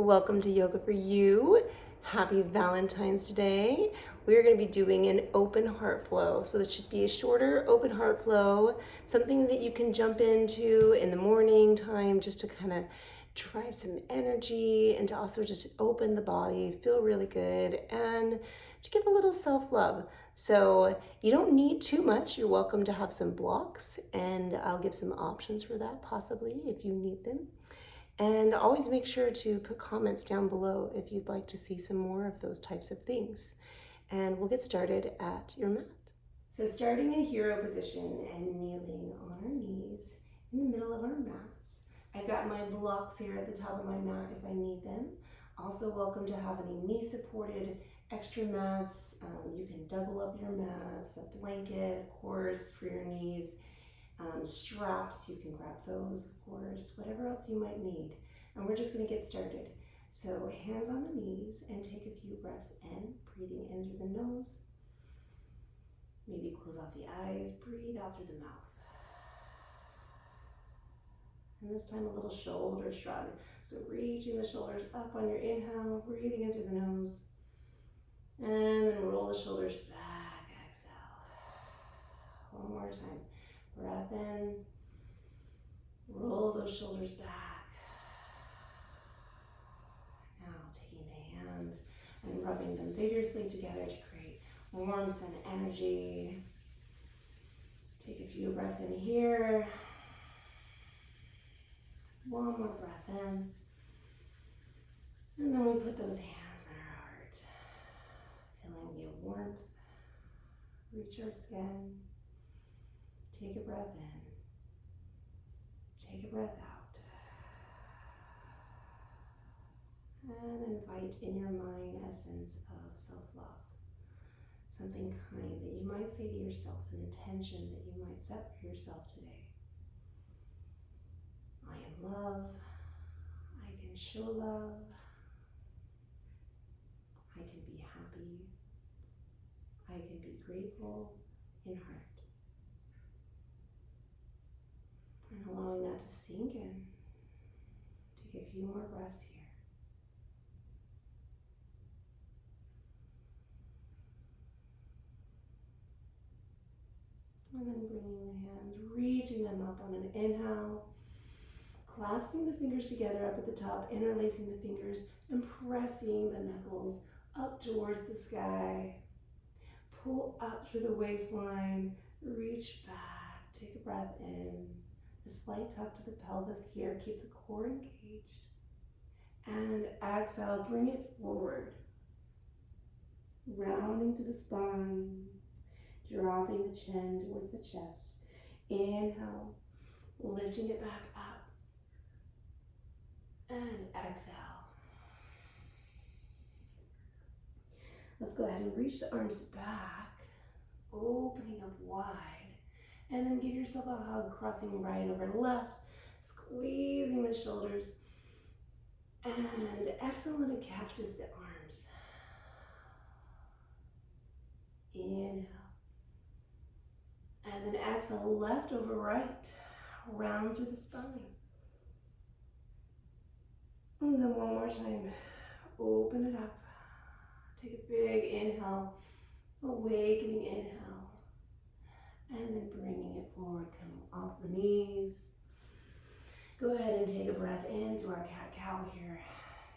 Welcome to Yoga for You. Happy Valentine's today. We're going to be doing an open heart flow. So this should be a shorter open heart flow, something that you can jump into in the morning time just to kind of drive some energy and to also just open the body, feel really good, and to give a little self-love. So you don't need too much. You're welcome to have some blocks, and I'll give some options for that possibly if you need them. And always make sure to put comments down below if you'd like to see some more of those types of things. And we'll get started at your mat. So starting in hero position and kneeling on our knees in the middle of our mats. I've got my blocks here at the top of my mat if I need them. Also welcome to have any knee supported extra mats. You can double up your mats, a blanket of course for your knees. Straps, you can grab those, of course, whatever else you might need. And we're just going to get started. So hands on the knees and take a few breaths in, breathing in through the nose. Maybe close off the eyes, breathe out through the mouth. And this time a little shoulder shrug. So reaching the shoulders up on your inhale, breathing in through the nose. And then roll the shoulders back, exhale. One more time. Breath in, roll those shoulders back. Now taking the hands and rubbing them vigorously together to create warmth and energy. Take a few breaths in here. One more breath in. And then we put those hands on our heart, feeling the warmth reach our skin. Take a breath in, take a breath out, and invite in your mind a sense of self-love, something kind that you might say to yourself, an intention that you might set for yourself today. I am love, I can show love, I can be happy, I can be grateful in heart. And allowing that to sink in. Take a few more breaths here. And then bringing the hands, reaching them up on an inhale, clasping the fingers together up at the top, interlacing the fingers, and pressing the knuckles up towards the sky. Pull up through the waistline, reach back, take a breath in. A slight tuck to the pelvis here, keep the core engaged. And exhale, bring it forward. Rounding through the spine, dropping the chin towards the chest. Inhale, lifting it back up. And exhale. Let's go ahead and reach the arms back, opening up wide. And then give yourself a hug, crossing right over left, squeezing the shoulders. And exhale and cactus the arms. Inhale. And then exhale, left over right, round through the spine. And then one more time, open it up. Take a big inhale, awakening inhale. And then bringing it forward, coming off the knees. Go ahead and take a breath in through our cat-cow here.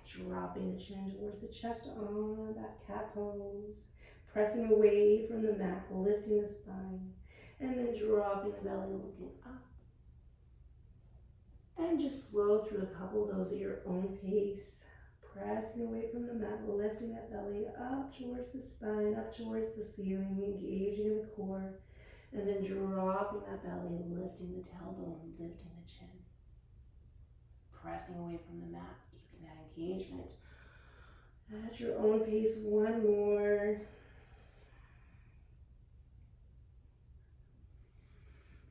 Dropping the chin towards the chest on that cat pose. Pressing away from the mat, lifting the spine. And then dropping the belly, looking up. And just flow through a couple of those at your own pace. Pressing away from the mat, lifting that belly up towards the spine, up towards the ceiling, engaging in the core. And then dropping that belly, lifting the tailbone, lifting the chin. Pressing away from the mat, keeping that engagement. At your own pace, one more.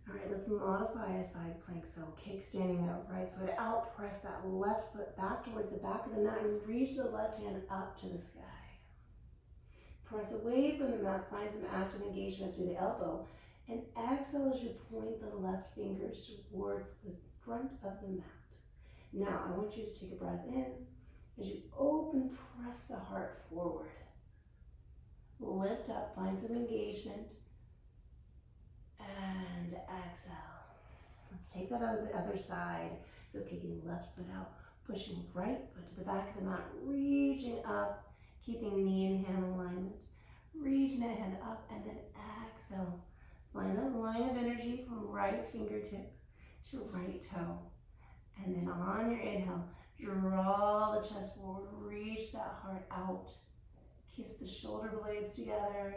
All right, let's modify a side plank. So kickstanding that right foot out, press that left foot back towards the back of the mat and reach the left hand up to the sky. Press away from the mat, find some active engagement through the elbow. And exhale as you point the left fingers towards the front of the mat. Now, I want you to take a breath in. As you press the heart forward. Lift up, find some engagement. And exhale. Let's take that out of the other side. So kicking left foot out, pushing right foot to the back of the mat, reaching up, keeping knee and hand alignment. Reaching that hand up and then exhale. Find that line of energy from right fingertip to right toe. And then on your inhale, draw the chest forward, reach that heart out. Kiss the shoulder blades together.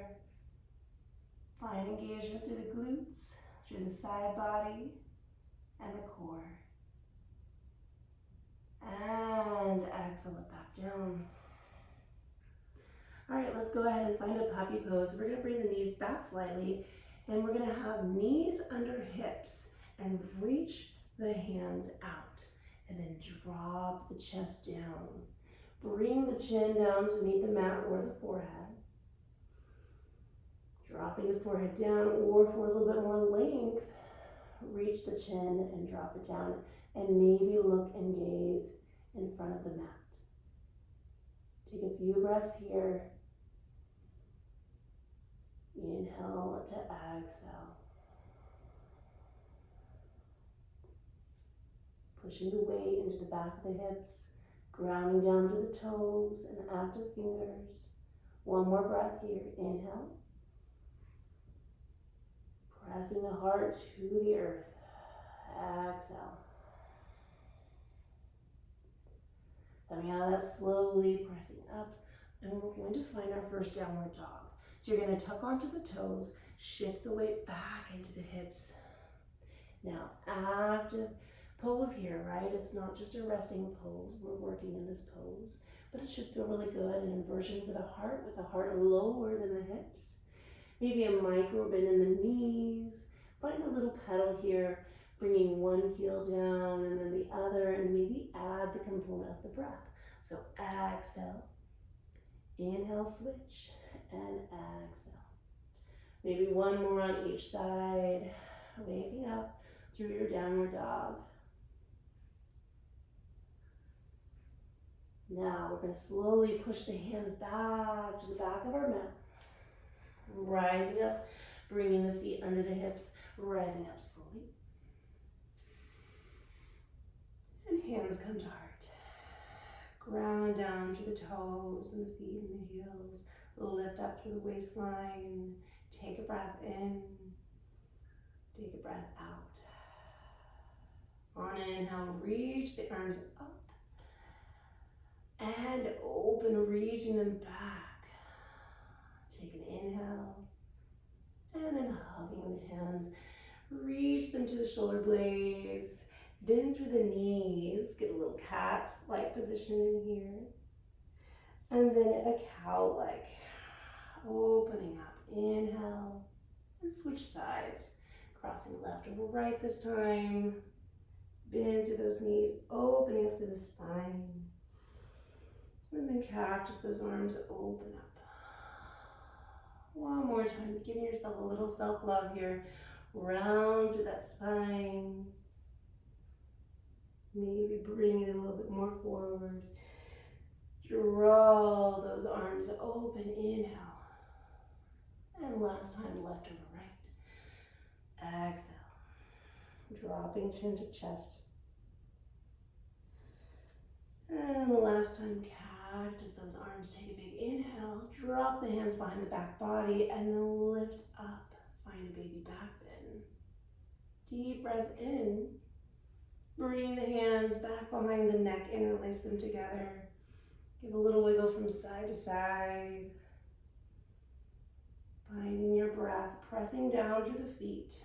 Find engagement through the glutes, through the side body, and the core. And exhale it back down. All right, let's go ahead and find a puppy pose. We're gonna bring the knees back slightly, and we're gonna have knees under hips and reach the hands out, and then drop the chest down. Bring the chin down to meet the mat or the forehead. Dropping the forehead down, or for a little bit more length, reach the chin and drop it down, and maybe look and gaze in front of the mat. Take a few breaths here. Inhale to exhale. Pushing the weight into the back of the hips, grounding down to the toes and active fingers. One more breath here. Inhale. Pressing the heart to the earth. Exhale. Coming out of that slowly, pressing up. And we're going to find our first downward dog. So you're going to tuck onto the toes, shift the weight back into the hips. Now, active pose here, right? It's not just a resting pose. We're working in this pose, but it should feel really good. An inversion for the heart, with the heart lower than the hips. Maybe a micro bend in the knees. Find a little pedal here, bringing one heel down and then the other, and maybe add the component of the breath. So exhale, inhale, switch, and exhale. Maybe one more on each side, waking up through your downward dog. Now we're going to slowly push the hands back to the back of our mat. Rising up, bringing the feet under the hips, rising up slowly. And hands come to heart. Ground down to the toes and the feet and the heels. Lift up through the waistline. Take a breath in. Take a breath out. On an inhale, reach the arms up. And open, reaching them back. Take an inhale, and then hugging the hands. Reach them to the shoulder blades. Bend through the knees. Get a little cat-like position in here. And then a cow-like. Opening up. Inhale, and switch sides. Crossing left over right this time. Bend through those knees, opening up to the spine. And then cactus, those arms open up. One more time, giving yourself a little self-love here. Round through that spine. Maybe bring it a little bit more forward. Draw those arms open, inhale. And last time, left over right. Exhale. Dropping chin to chest. And the last time, cactus those arms. Take a big inhale. Drop the hands behind the back body and then lift up. Find a baby back bend. Deep breath in. Bring the hands back behind the neck. Interlace them together. Give a little wiggle from side to side. Finding your breath. Pressing down through the feet.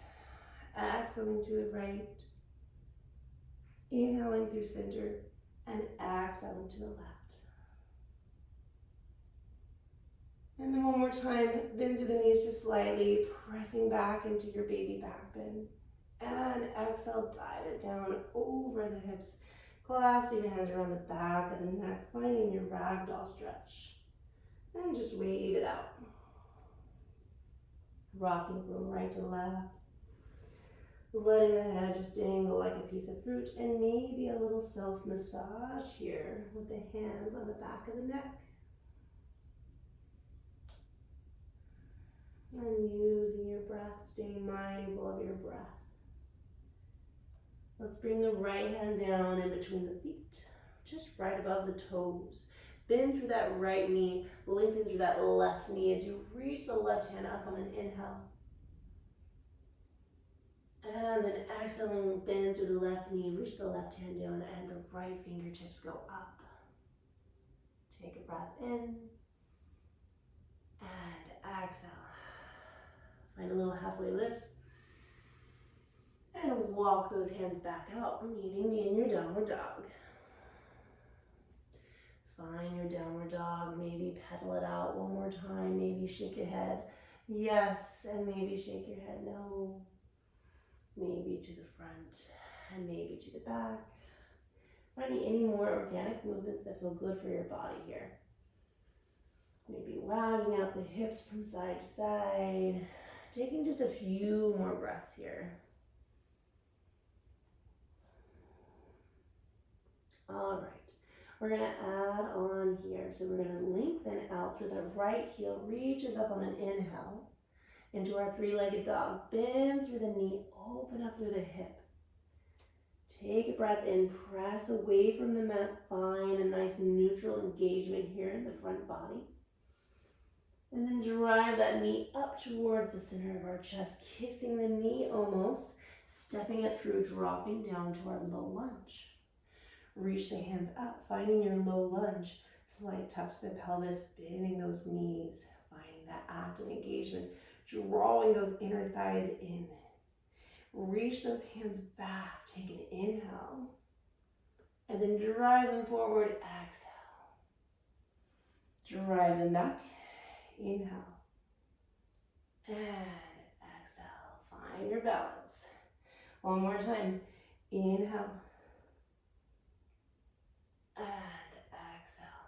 Exhaling to the right. Inhaling through center. And exhaling to the left. And then one more time, bend through the knees just slightly, pressing back into your baby back bend. And exhale, dive it down over the hips, clasping the hands around the back of the neck, finding your ragdoll stretch. And just wave it out. Rocking from right to left. Letting the head just dangle like a piece of fruit, and maybe a little self-massage here with the hands on the back of the neck. And using your breath, staying mindful of your breath. Let's bring the right hand down in between the feet, just right above the toes. Bend through that right knee, lengthen through that left knee as you reach the left hand up on an inhale. And then exhaling, bend through the left knee, reach the left hand down, and the right fingertips go up. Take a breath in, and exhale. Find a little halfway lift. And walk those hands back out, meeting me in your downward dog. Find your downward dog, maybe pedal it out one more time, maybe shake your head yes, and maybe shake your head no. Maybe to the front, and maybe to the back. Finding any more organic movements that feel good for your body here. Maybe wagging out the hips from side to side. Taking just a few more breaths here. All right, we're gonna add on here. So we're gonna lengthen out through the right heel, reaches up on an inhale into our three-legged dog. Bend through the knee, open up through the hip. Take a breath in, press away from the mat, find a nice neutral engagement here in the front body. And then drive that knee up towards the center of our chest, kissing the knee almost, stepping it through, dropping down to our low lunge. Reach the hands up, finding your low lunge. Slight touch to the pelvis, bending those knees, finding that active engagement, drawing those inner thighs in. Reach those hands back, take an inhale, and then drive them forward, exhale. Drive them back, inhale, and exhale. Find your balance. One more time, inhale, and exhale.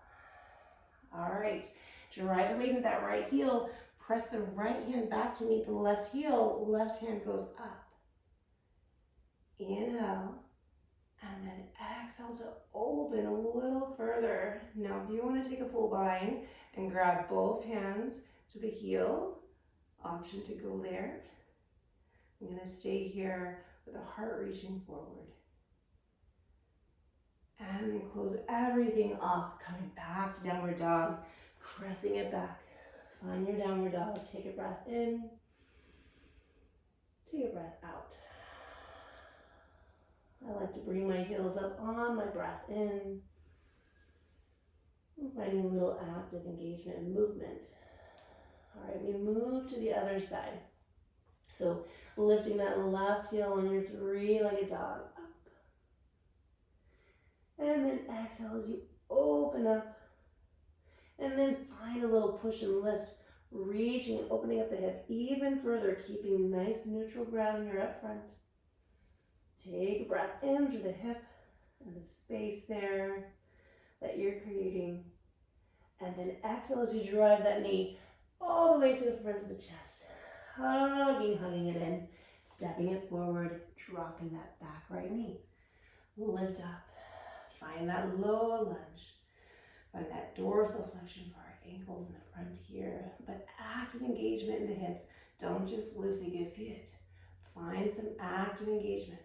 All right, drive the weight into that right heel. Press the right hand back to meet the left heel. Left hand goes up. Inhale, and then exhale to open a little further. Now, if you want to take a full bind and grab both hands to the heel, option to go there. I'm going to stay here with the heart reaching forward. And then close everything off, coming back to downward dog, pressing it back. Find your downward dog. Take a breath in. Take a breath out. I like to bring my heels up on my breath in. I'm finding a little active engagement and movement. All right, we move to the other side. So lifting that left heel on your three-legged dog up. And then exhale as you open up. And then find a little push and lift, reaching and opening up the hip even further, keeping nice neutral ground here up front. Take a breath in through the hip and the space there that you're creating. And then exhale as you drive that knee all the way to the front of the chest. Hugging it in, stepping it forward, dropping that back right knee. Lift up, find that low lunge. Find that dorsal flexion for our ankles in the front here, but active engagement in the hips. Don't just loosey-goosey it. Find some active engagement.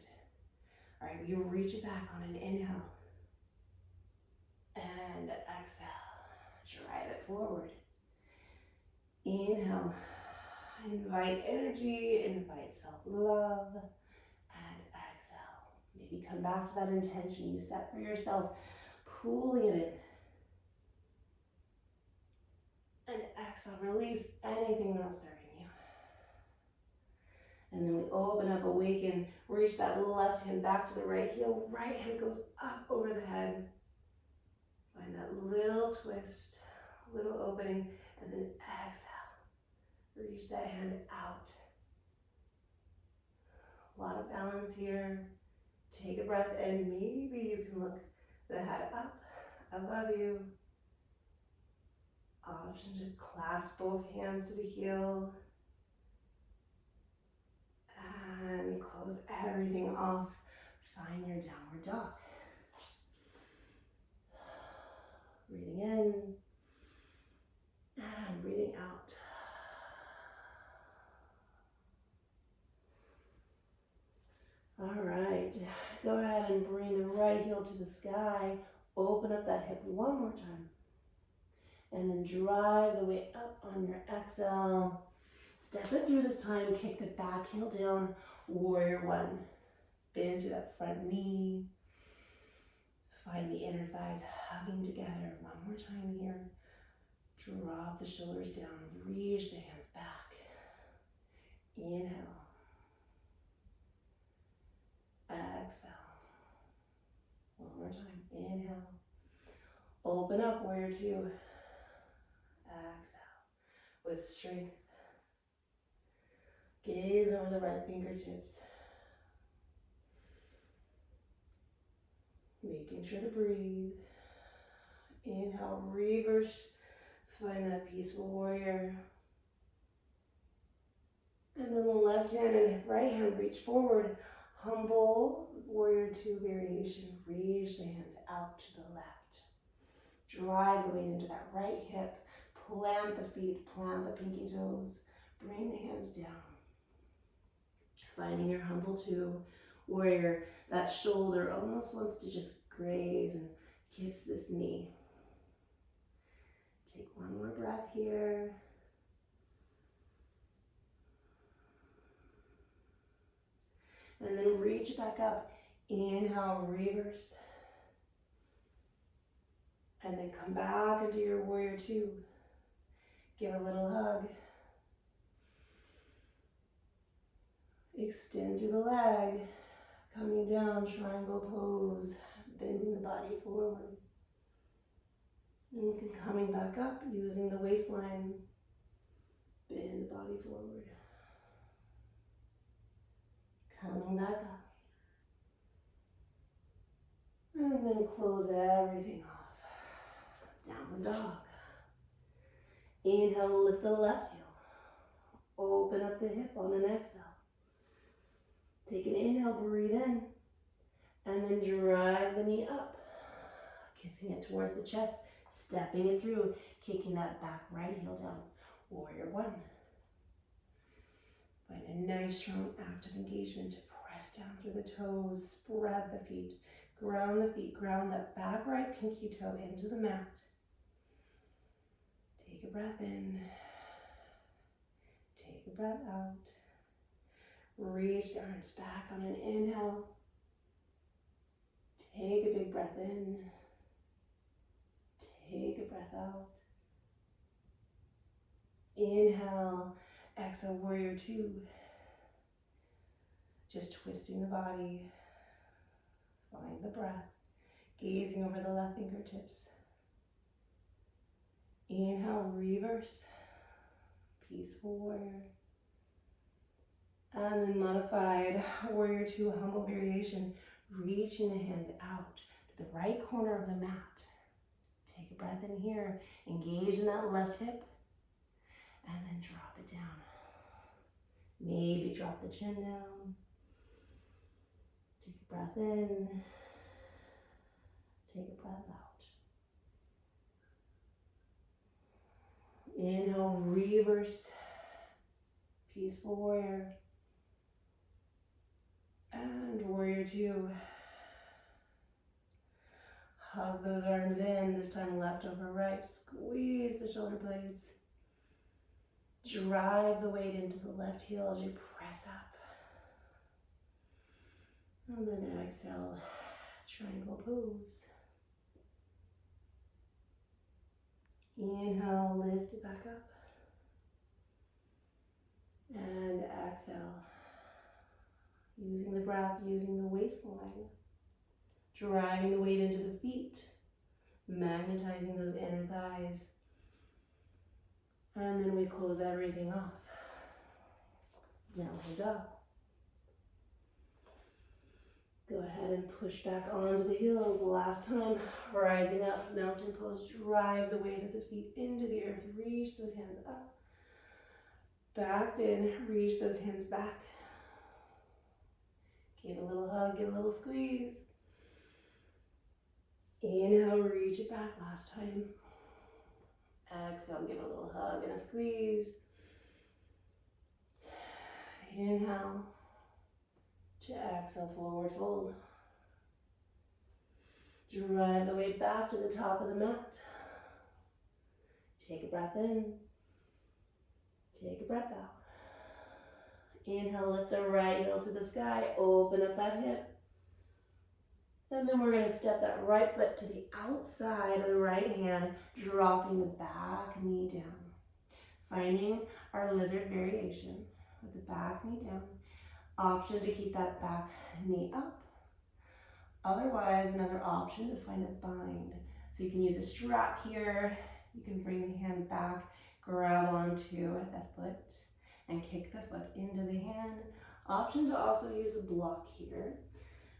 All right, you reach it back on an inhale. And exhale. Drive it forward. Inhale. Invite energy, invite self-love, and exhale. Maybe come back to that intention you set for yourself, pulling it in. And exhale, release anything not serving you. And then we open up, awaken, reach that left hand back to the right heel. Right hand goes up over the head. Find that little twist, little opening, and then exhale. Reach that hand out. A lot of balance here. Take a breath in. Maybe you can look the head up above you. Option to clasp both hands to the heel. And close everything off. Find your downward dog. Breathing in and breathing out. time, bring the right heel to the sky. Open up that hip one more time. And then drive the weight up on your exhale. Step it through this time. Kick the back heel down. Warrior one. Bend through that front knee. Find the inner thighs hugging together. One more time here. Drop the shoulders down. Reach the hands back. Inhale. Exhale. One more time. Inhale. Open up, warrior two. Exhale. With strength. Gaze over the right fingertips. Making sure to breathe. Inhale, reverse. Find that peaceful warrior. And then the left hand and right hand reach forward. Humble warrior two variation. Reach the hands out to the left. Drive the weight into that right hip. Plant the feet, plant the pinky toes. Bring the hands down. Finding your humble two warrior. That shoulder almost wants to just graze and kiss this knee. Take one more breath here. And then reach back up. Inhale, reverse. And then come back into your warrior two. Give a little hug. Extend through the leg. Coming down, triangle pose. Bending the body forward. And coming back up, using the waistline. Bend the body forward. Coming back up. And then close everything off. Downward dog. Inhale, lift the left heel. Open up the hip on an exhale. Take an inhale, breathe in. And then drive the knee up. Kissing it towards the chest. Stepping it through. Kicking that back right heel down. Warrior one. Find a nice, strong, active engagement. Press down through the toes. Spread the feet. Ground the feet. Ground that back right pinky toe into the mat. Take a breath in. Take a breath out. Reach the arms back on an inhale. Take a big breath in. Take a breath out. Inhale. Exhale, warrior two. Just twisting the body. Find the breath. Gazing over the left fingertips. Inhale, reverse. Peaceful warrior. And then modified warrior two, humble variation. Reaching the hands out to the right corner of the mat. Take a breath in here. Engage in that left hip. And then drop it down. Maybe drop the chin down. Take a breath in. Take a breath out. Inhale, reverse. Peaceful warrior. And warrior two. Hug those arms in, this time left over right. Squeeze the shoulder blades. Drive the weight into the left heel as you press up. And then exhale, triangle pose. Inhale, lift it back up. And exhale. Using the breath, using the waistline. Driving the weight into the feet. Magnetizing those inner thighs. And then we close everything off. Downward dog. Go ahead and push back onto the heels. Last time, rising up, mountain pose. Drive the weight of the feet into the earth. Reach those hands up. Back bend, reach those hands back. Give a little hug, give a little squeeze. Inhale, reach it back. Last time. Exhale, give a little hug and a squeeze. Inhale to exhale, forward fold. Drive the weight back to the top of the mat. Take a breath in. Take a breath out. Inhale, lift the right heel to the sky. Open up that hip. And then we're going to step that right foot to the outside of the right hand, dropping the back knee down. Finding our lizard variation with the back knee down. Option to keep that back knee up. Otherwise, another option to find a bind. So you can use a strap here. You can bring the hand back, grab onto that foot, and kick the foot into the hand. Option to also use a block here.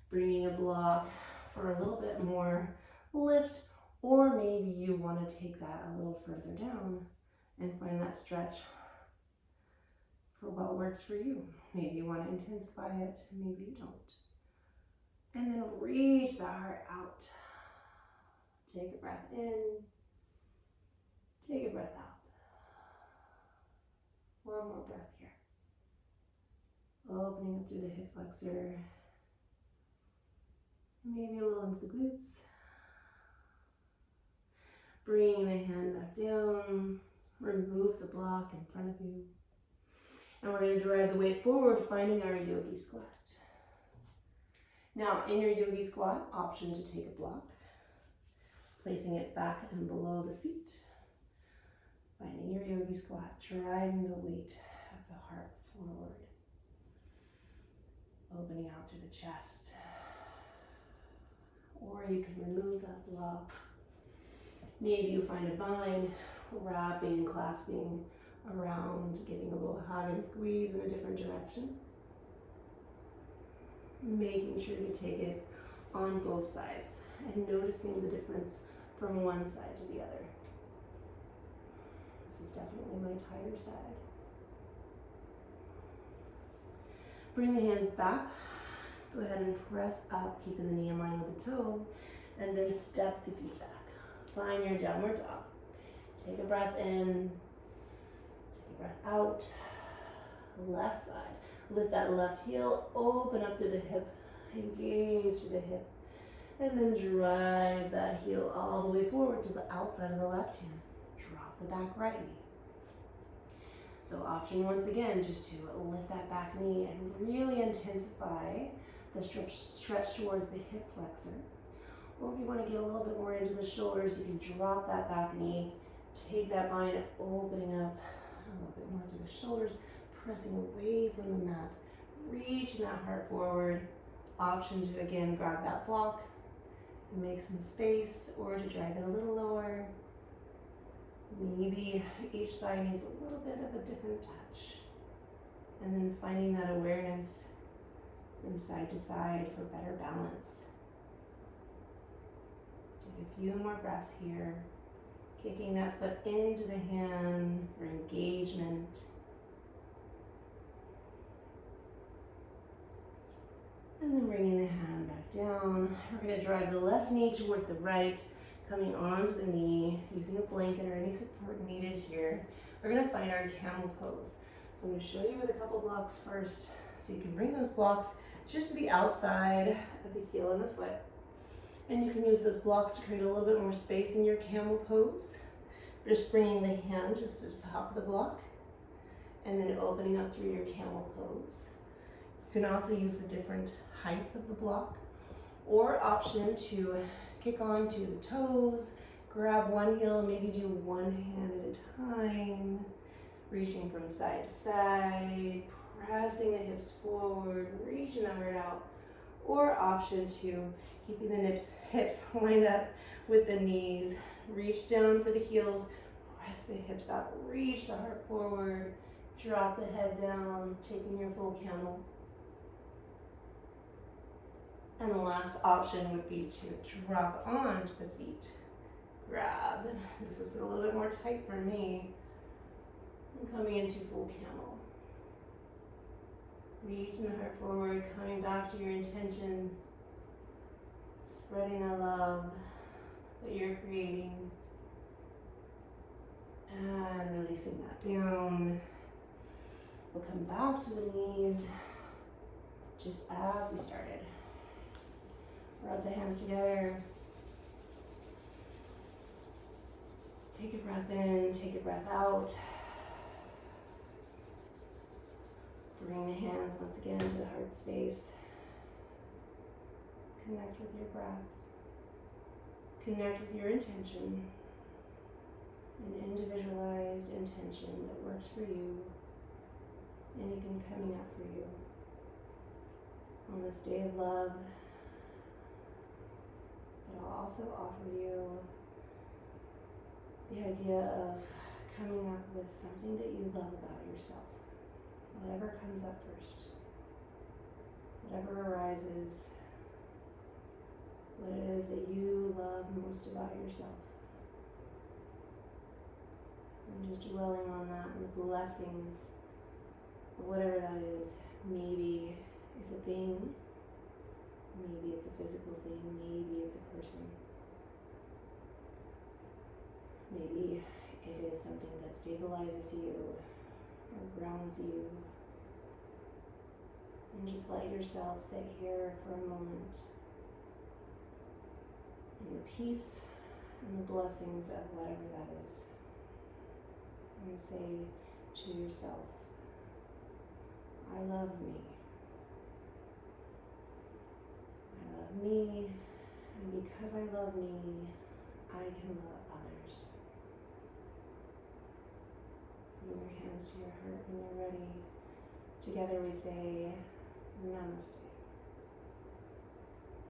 Bringing a block for a little bit more lift, or maybe you want to take that a little further down and find that stretch for what works for you. Maybe you want to intensify it, maybe you don't. And then reach the heart out. Take a breath in, take a breath out. One more breath here. Opening up through the hip flexor. Maybe a little into the glutes. Bring the hand back down. Remove the block in front of you. And we're going to drive the weight forward, finding our yogi squat. Now, in your yogi squat, option to take a block. Placing it back and below the seat. Finding your yogi squat, driving the weight of the heart forward. Opening out through the chest. Or you can remove that block. Maybe you find a bind, wrapping, clasping around, getting a little hug and squeeze in a different direction. Making sure you take it on both sides and noticing the difference from one side to the other. This is definitely my tighter side. Bring the hands back. Go ahead and press up, keeping the knee in line with the toe, and then step the feet back. Find your downward dog. Take a breath in, take a breath out. Left side. Lift that left heel, open up through the hip, engage the hip, and then drive that heel all the way forward to the outside of the left hand. Drop the back right knee. So option once again, just to lift that back knee and really intensify the stretch towards the hip flexor. Or if you want to get a little bit more into the shoulders, you can drop that back knee, take that bind, opening up a little bit more through the shoulders, pressing away from the mat, reaching that heart forward. Option to again grab that block and make some space, or to drag it a little lower. Maybe each side needs a little bit of a different touch. And then finding that awareness from side to side for better balance. Take a few more breaths here. Kicking that foot into the hand for engagement. And then bringing the hand back down. We're going to drive the left knee towards the right, coming onto the knee, using a blanket or any support needed here. We're going to find our camel pose. So I'm going to show you with a couple blocks first. So you can bring those blocks just to the outside of the heel and the foot. And you can use those blocks to create a little bit more space in your camel pose. Just bringing the hand just to the top of the block, and then opening up through your camel pose. You can also use the different heights of the block, or option to kick onto the toes, grab one heel, maybe do one hand at a time, reaching from side to side, pressing the hips forward, reaching the heart out, or option to keeping the hips lined up with the knees, reach down for the heels, press the hips out, reach the heart forward, drop the head down, taking your full camel. And the last option would be to drop onto the feet. Grab them. This is a little bit more tight for me. I'm coming into full camel. Reaching the heart forward, coming back to your intention. Spreading that love that you're creating. And releasing that down. We'll come back to the knees, just as we started. Rub the hands together, Take a breath in, take a breath out. Bring the hands once again to the heart space. Connect with your breath. Connect with your intention. An individualized intention that works for you. Anything coming up for you. On this day of love, that I'll also offer you the idea of coming up with something that you love about yourself. Whatever comes up first, whatever arises, what it is that you love most about yourself. And just dwelling on that and the blessings of whatever that is. Maybe it's a thing, maybe it's a physical thing, maybe it's a person. Maybe it is something that stabilizes you or grounds you. And just let yourself sit here for a moment in the peace and the blessings of whatever that is. And say to yourself, I love me. I love me, and because I love me, I can love others. Bring your hands to your heart when you're ready. Together we say, Namaste.